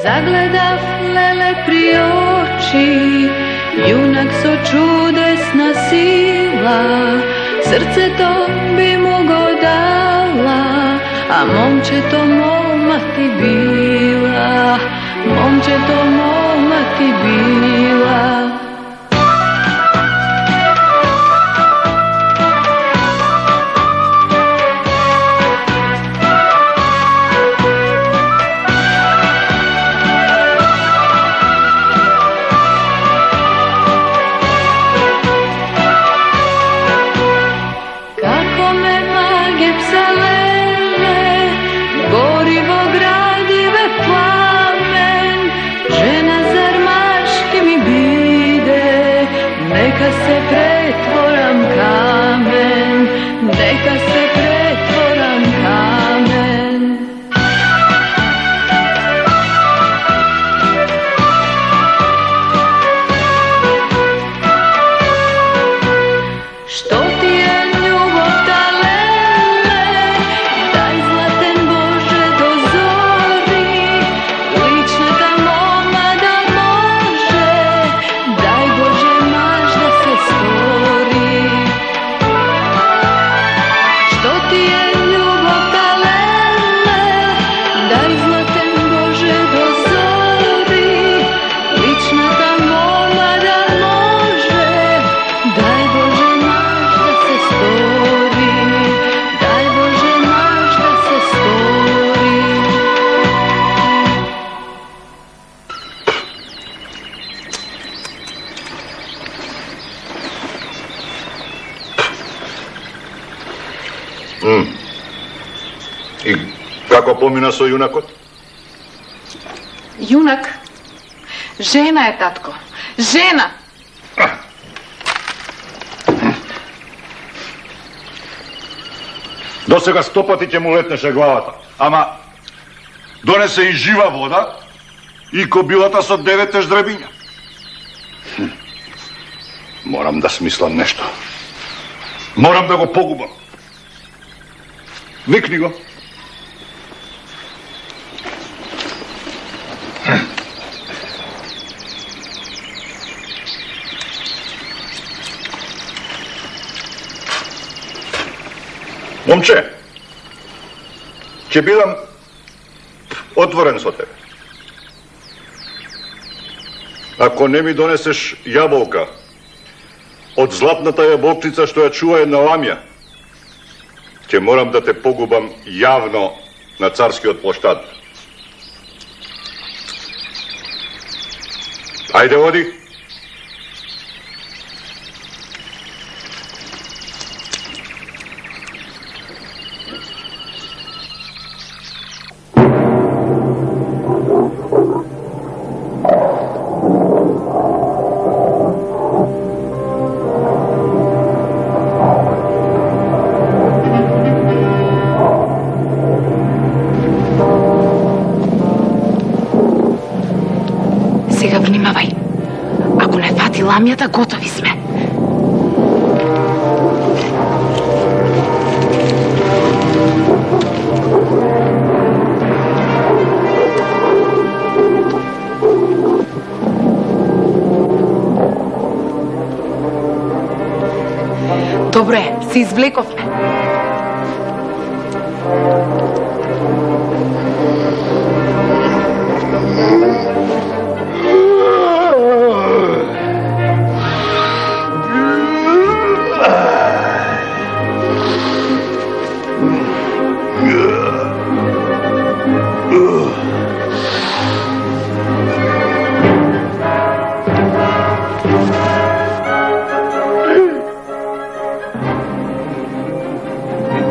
Zagledav lele pri oči, junak so čudesna sila, srce to bi mogo dala, a momče to moma ti bila, momče to moma ti bila. Neka se pretvoram kamen, neka se pretvoram kamen. Što ti je ljubav ta lele, daj zlaten Bože dozori, lična ta moma da može, daj Bože maš da se stvori. Što ti je ljubav ta lele, daj zlaten Bože dozori, lična ta moma da može, daj Bože maš da se stvori, daj Bože maš da se stvori. I kako pomina so junakot? Junak? Žena je, tatko. Žena! До сега 100 пати ќе му летнеше главата. Ама донесе и жива вода и кобилата со 9 ждребиња. Морам да смислам нешто. Морам да го погубам. Викни го. Момче, ќе бидам отворен со тебе. Ако не ми донесеш јаболка од златната јаболчица што ја чува една ламја, ќе морам да те погубам јавно на царскиот площад. Ајде, оди. ламјата, готови сме. Добре, се извлековме.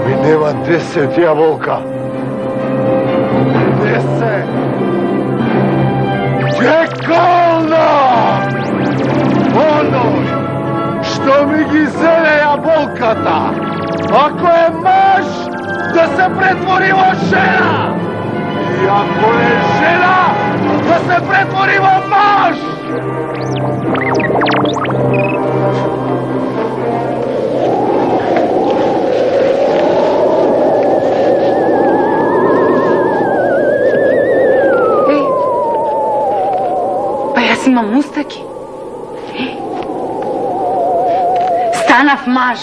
Минева 10 јаболка. 10! Чекална! Оној што ми ги зеле јаболката, ако е маж, да се претвори во жена! И ако е жена, да се претвори во маж! Имам устаки. Станав маж.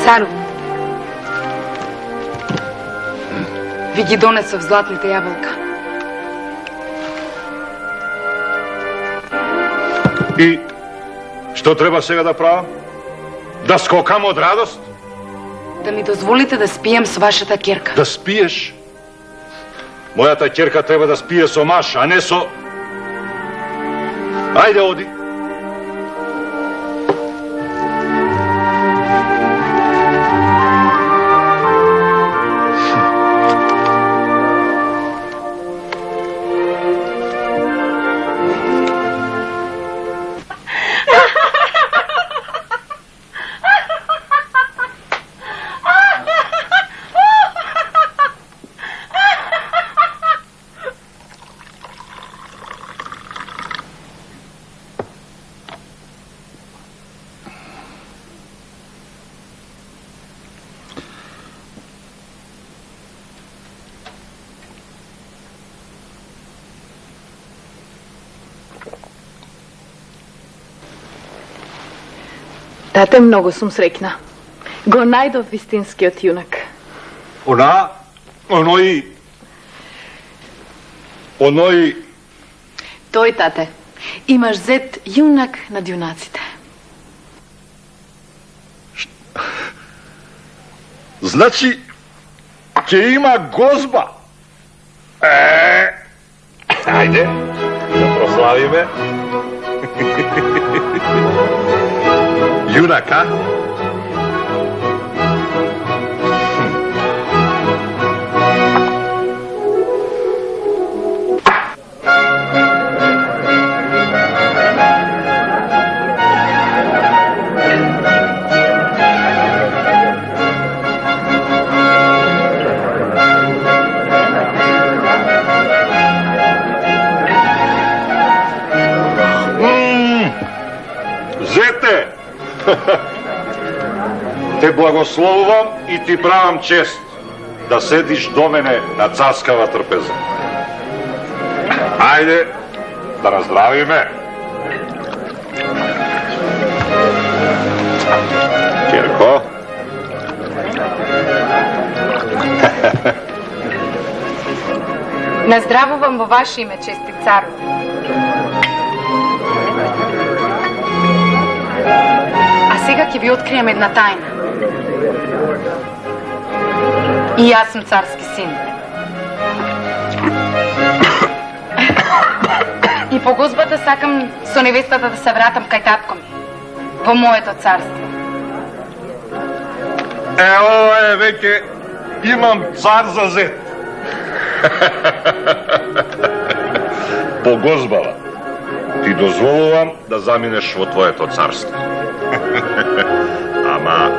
Цару, ви ги донесов златните јаболка. И што треба сега да правам? Да скокам од радост? Да ми дозволите да спием со вашата ќерка. Да спиеш? Мојата ќерка треба да спие со маж, а не со... Ајде, оди. Тате, многу сум среќна. Го најдов вистинскиот јунак. Оној... Тој, тате, имаш зет јунак над јунаците. Значи, ќе има гозба. Ајде, да прославиме. Јунак, а? Те благословувам и ти правам чест да седиш до мене на царскава трпеза. Ајде да наздравиме. Кирко? Наздравувам во ваше име, чести цару. А сега ќе ви открием една тајна. И јас сум царски син. И по гозбата сакам со невестата да се вратам кај татко ми, во моето царство. Ево е, веќе имам цар за зет. По гозбава ти дозволувам да заминеш во твоето царство. Ама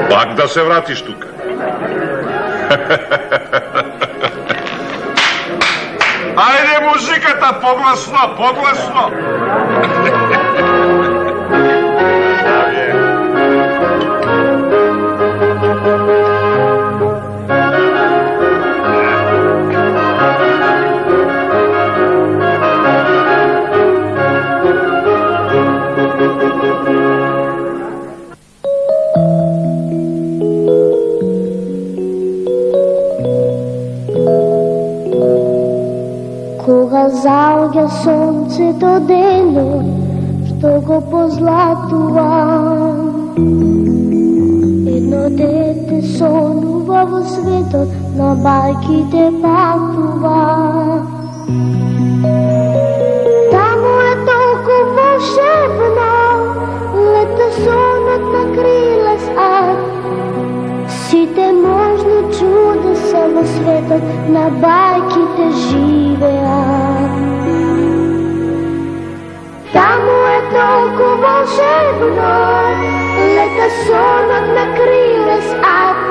пак да се вратиш тука. Ајде музиката, погласно, погласно. Кога заоѓа сонцето денот, што го позлатува, едно дете сонува во светот, на бајките патува. Таму е толку волшебно, лета сонот на крилес ад. Сите можни чудеса во светот, на бајките живеат. Таму е толку волшебно, лета сонот на крилес ад.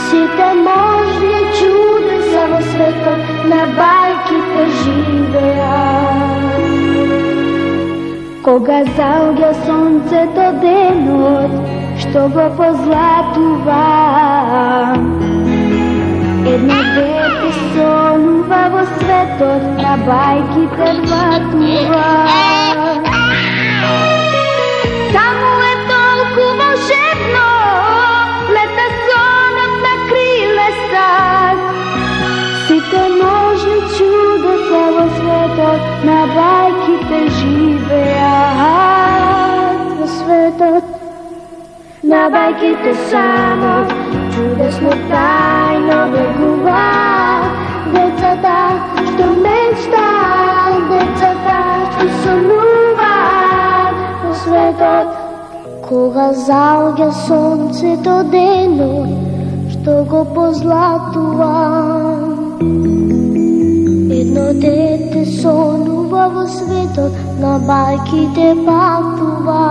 Сите можни чудеса во светот, на бајките живеат. Кога заоѓа сонцето денот, што го позлатува, едно дете сонува во светот, на бајките ватува. Таму е толку волшебно, лета сонот на крилесат. Сите можни чудеса во светот, на бајките живеат. Во светот на бајките само чудесно тајно бегуваат. Децата што мечтаат, децата што сонуваат во светот. Кога заоѓа сонцето денот, што го позлатува, едно дете сонува во светот, на бајките патува.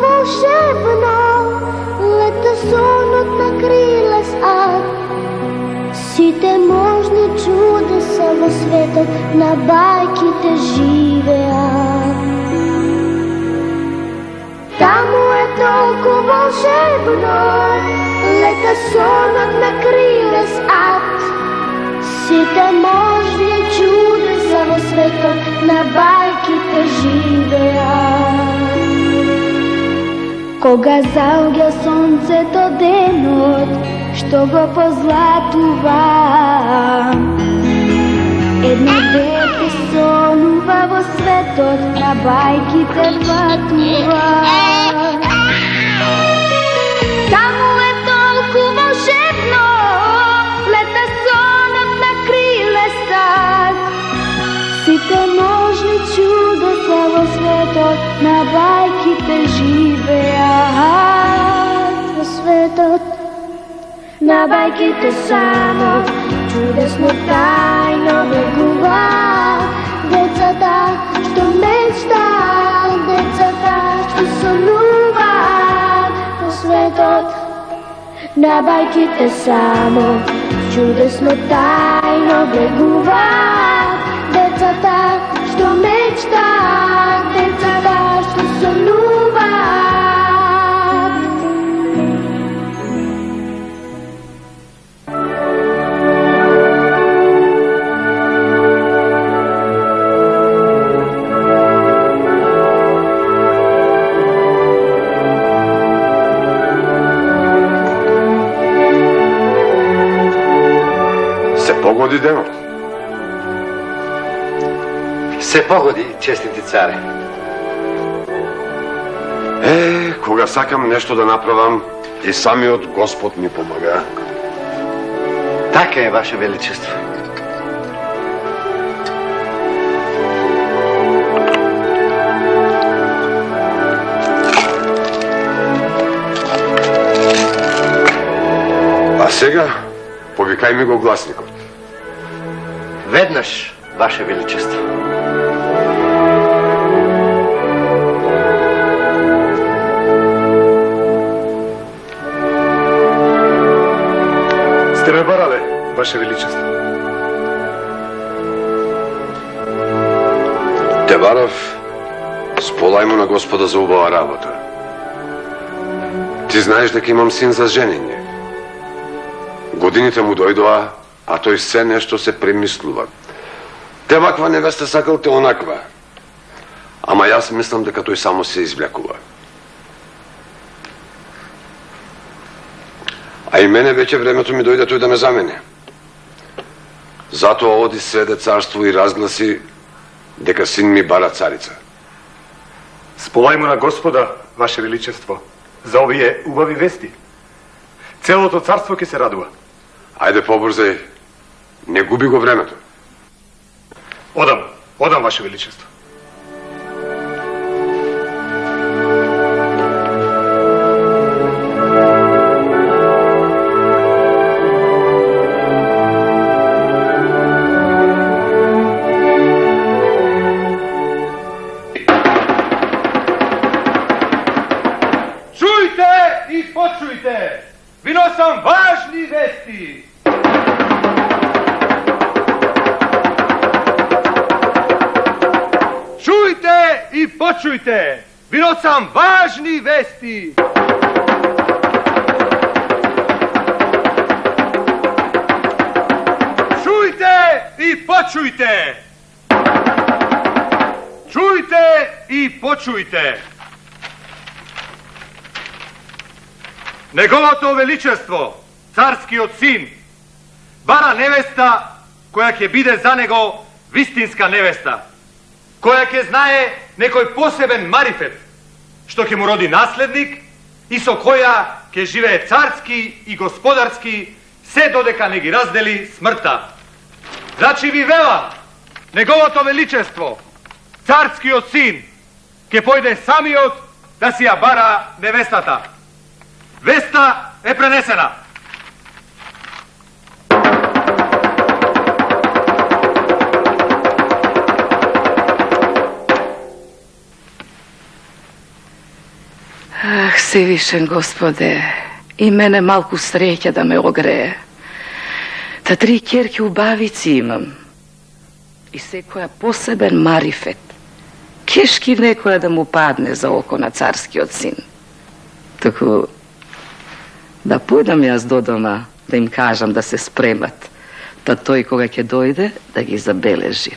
Волшебно, лета сонот на крилес ад. Сите можни чудеса во светот, на бајките живеат. Таму е толку волшебно, лета сонот на крилес ад. Сите можни чудеса во светот, на бајките живеат. Кога заоѓа сонцето денот, што го позлатува, едно дете сонува во светот, на бајките патува. Таму е толку волшебно, лета сонот на крилесат. Сите можни чудеса во светот, на бајките живеат. Во светот на бајките само чудесно тајно бегуваат. Децата што мечтаат, децата што сонуваат во светот. На бајките само чудесно тајно бегуваат. Децата што мечтаат, децата што Погоди денот. Се погоди, честити царе. Кога сакам нешто да направам, и самиот Господ ми помага. Така е, Ваше Величество. А сега, повикај ми го гласникот. Веднаш, Ваше Величество. Сте ме барале, Ваше Величество. Те барав, сполај му на Господа за убава работа. Ти знаеш дека имам син за женење. Годините му дојдоа, а тој се нешто се премислува. Те ваква невеста сакал, те онаква. Ама јас мислам дека тој само се извлекува. А и мене веќе времето ми дојде тој да ме замени. Затоа оди сведе царство и разгласи дека син ми бара царица. Сполај му на Господа, Ваше Величество, за овие убави вести. Целото царство ќе се радува. Ајде побрзај, не губи го времето. Одам, Ваше Величество. Čujte i počujte! Vinosam važni vesti! Čujte i počujte! Vinosam važni vesti! Čujte i počujte! Čujte i počujte! Неговото величество, царскиот син, бара невеста која ќе биде за него вистинска невеста, која ќе знае некој посебен марифет, што ќе му роди наследник и со која ќе живее царски и господарски се додека не ги раздели смртта. Значи ви велам, неговото величество, царскиот син, ќе појде самиот да си ја бара невестата. Веста е пренесена. Ах, Всевишен Господе, и мене малку среќа да ме огрее. Та 3 ќерки убавици имам. И секоја посебен марифет. Кешки некоја да му падне за око на царскиот син. Току да појдам јас до дома, да им кажам да се спремат, та тој кога ќе дојде, да ги забележи.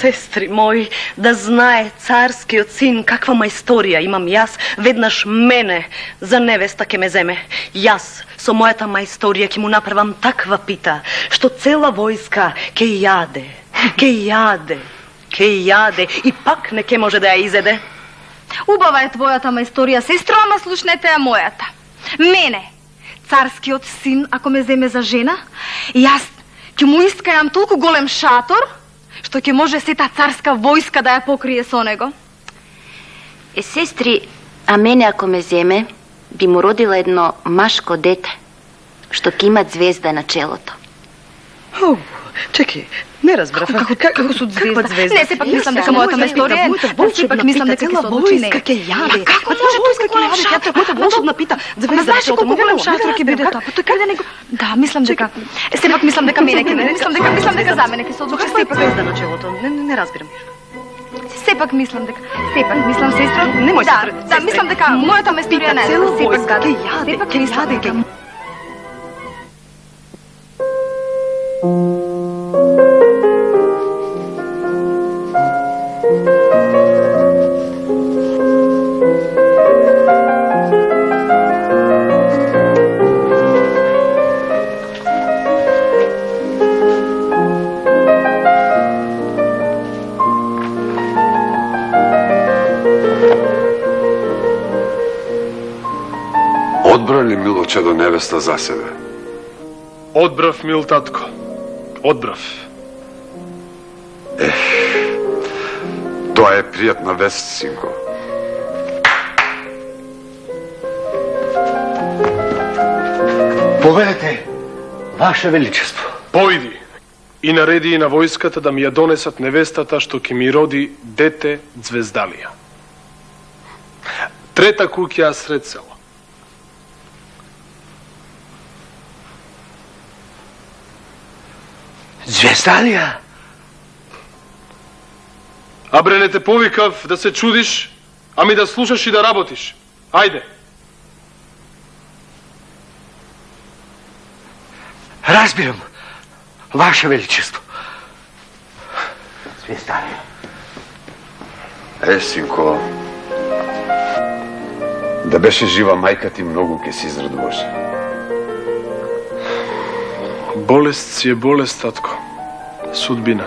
Сестри мои, да знае царскиот син каква мајсторија имам јас, веднаш мене за невеста ке ме земе. Јас со мојата мајсторија ќе му направам таква пита, што цела војска ке јаде и пак не ке може да ја изеде. Убава е твојата мајсторија, сестро, ама слушнете ја мојата. Мене, царскиот син, ако ме земе за жена, јас ќе му искајам толку голем шатор, што ќе може сета царска војска да ја покрие со него. Сестри, а мене ако ме земе, би му родила едно машко дете, што ќе има звезда на челото. Чекай, не разбрав. Како су звезда? звезда? Не, сепак мислам дека мојата историја е, сепак мислам дека ќе се одлучи не. Войска ќе јаде. Како може войска ќе јаде? Мојата волшебна пита. Ама знаеш ли колку голем шатор ќе биде тоа? Па тој каде него? Да, мислам дека. Сепак мислам дека мене ќе мислам дека за мене ќе се одлучи сепак. Звезда на челото. Не разбирам. Сепак мислам сестро. Немој сестро. Да, мислам дека мојата историја не е. Цела войска ќе Сепак јаде. Одбра ли Милочедо невеста за себе? Одбрав, мил татко. Одбрав. Тоа е пријатна вест, синко. Поведете, Ваше Величество. Поиди и нареди на војската да ми ја донесат невестата што ќе ми роди дете Звездалија. Трета куќа сред село. Звездалија? А бре, не те повикав да се чудиш, ами да слушаш и да работиш. Ајде. Разбирам, Ваше Величество. Звездалија. Синко, да беше жива мајка ти, многу ќе се израдуваше. Болест си е болест, татко. Судбина.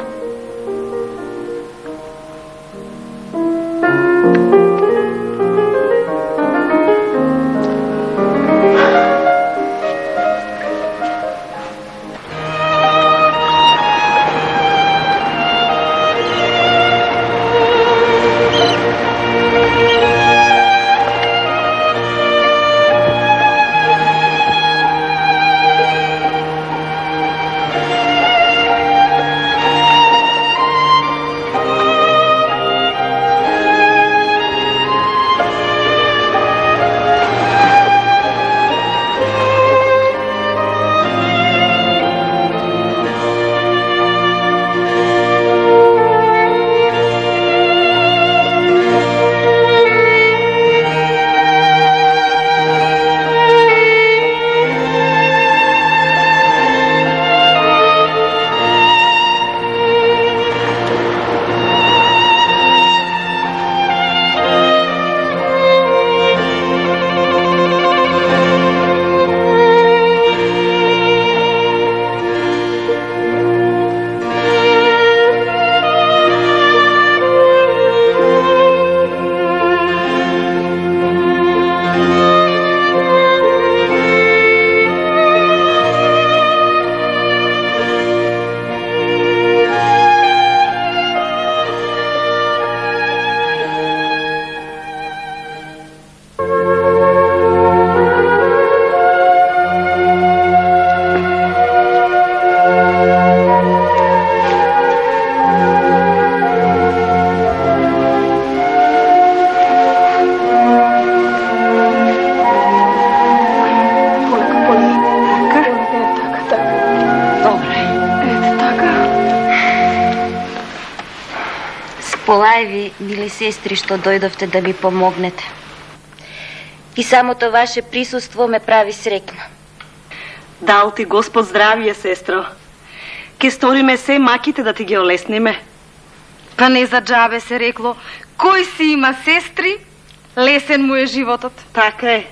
Полај ви, мили сестри, што дојдовте да ми помогнете. И самото ваше присуство ме прави среќна. Дал ти Господ здравие, сестро. Ке сториме се маките да ти ги олесниме. Па не за џабе се рекло, кој си има сестри, лесен му е животот. Така е.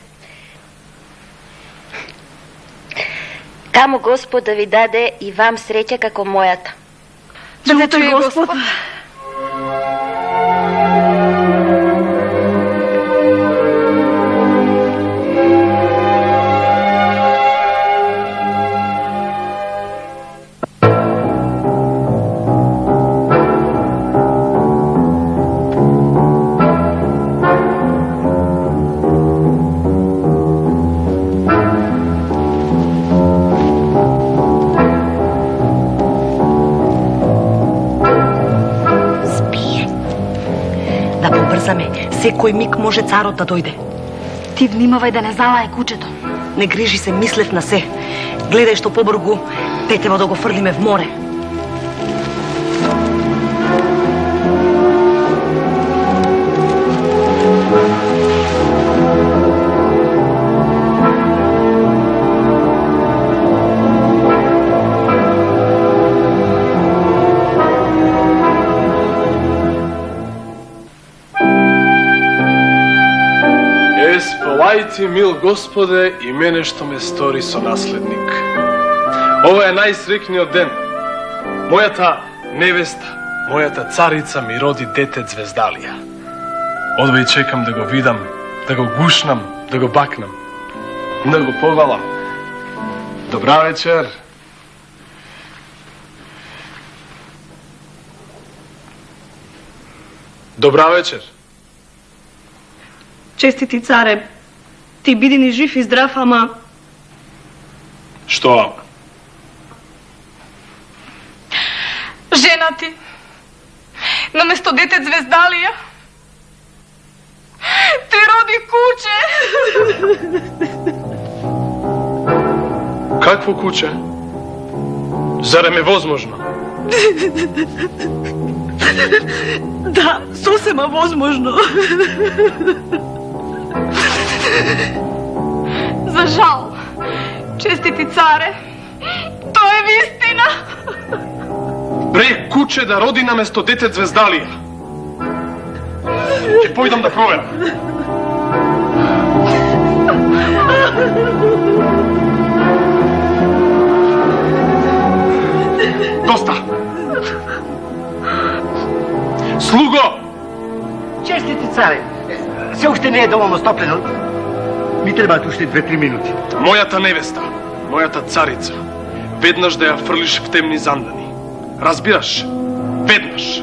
Камо Господ да ви даде и вам среќа како мојата. Да те чуе Господ. брзаме. Секој миг може царот да дојде. Ти внимавај да не залае кучето. Не грижи се, мислев на се. Гледај што побргу детево да го фрлиме в море. Спалајте, мил Господе, и мене што ме стори со наследник. Ова е најсрекниот ден. Мојата невеста, мојата царица ми роди дете Звездалија. Одвај чекам да го видам, да го гушнам, да го бакнам, да го повалам. Добра вечер. Добра вечер. Честити царе, ти биди ни жив и здрав, ама... Што ама? Жена ти, наместо дете Звездалија, ти роди куче. Какво куче? Зарем е возможно? Да, сосема возможно. За жал, честити царе, тоа е вистина. Бре, куче да роди наместо дете Звездалија. Ќе појдам да проверам. Доста! Слуго! Честити царе, се уште не е доволно стоплено. Ми требаат уште 2-3 минути. Мојата невеста, мојата царица, веднаш да ја фрлиш в темни зандани. Разбираш? Веднаш.